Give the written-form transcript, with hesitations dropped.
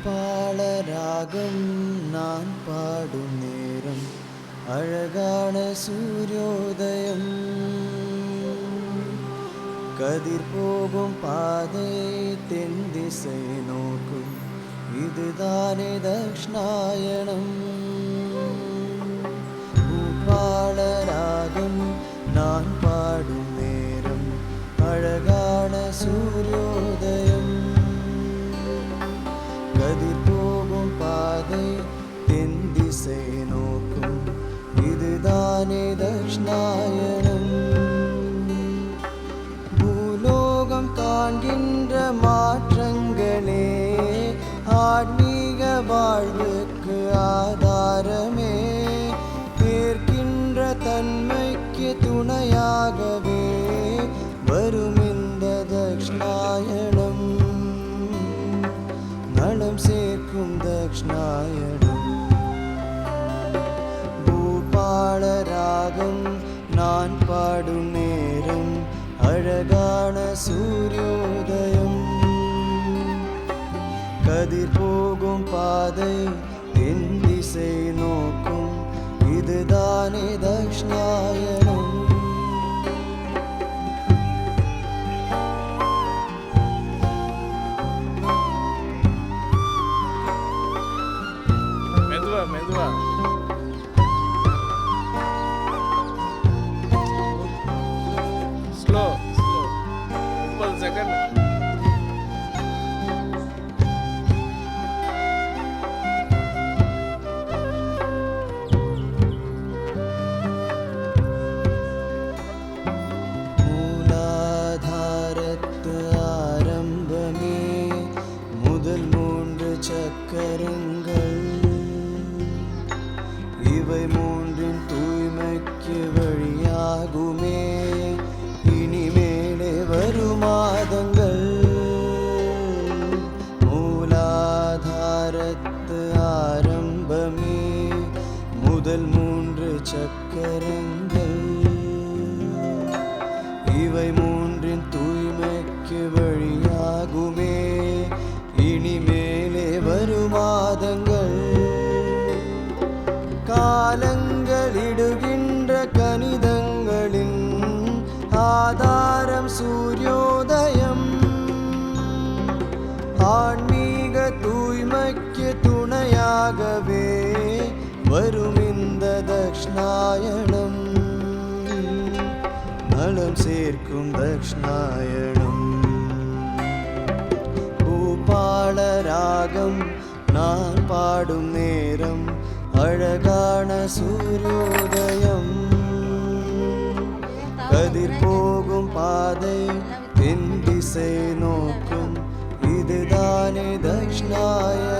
பூபாளராகம் நான் பாடும் நேரம் அழகான சூரியோதயம் கதிர் போகும் பாதை தென் திசை நோக்கும் இதுதானே தக்ஷணாயனம் பூபாளராகம் நான் பாடும் நேரம் அழகான சூரியோதயம் கதிர் போகும் பாதை தென் திசை நோக்கும் இதுதானே தக்ஷணாயனம் பூலோகம் காண்கின்ற மாற்றங்களே ஆன்மீக வாழ்வுக்கு ஆதாரமே ஏற்கின்ற தன்மைக்கு துணையாகவே வரும் இந்த தக்ஷணாயனம் நலம் சேர்க்கும் தக்ஷணாயனம் பூபாளராகம் நான் பாடும் நேரம் அழகான சூரியோதயம் கதிர் போகும் பாதை தென் திசை நோக்கும் இதுதானே தக்ஷணாயனம் மெதுவா ஸ்லோ 30 செகண்ட் மூலாதாரத்து ஆரம்பமே முதல் 3 சக்கரங்கள் இவை மூன்றின் தூய்மைக்கு வழியாகுமே இனிமேலே வரும் மாதங்கள் மூலாதாரத்து ஆரம்பமே முதல் 3 சக்கரங்கள் இவை மூன்றின் தூய்மைக்கு வழியாகுமே இனிமேலே வரும் மாதங்கள் காலங்களிடுகின்ற கணிதங்களின் ஆதாரம் சூரியோதயம் ஆன்மீக தூய்மைக்கு துணையாகவே வரும் இந்த தக்ஷணாயனம் நலம் சேர்க்கும் தக்ஷணாயனம் பூபாளராகம் நான் பாடும் நேரம் அழகான சூரியோதயம் கதிர் போகும் பாதை தென் திசை நோக்கும் இதுதானே தக்ஷணாயனம்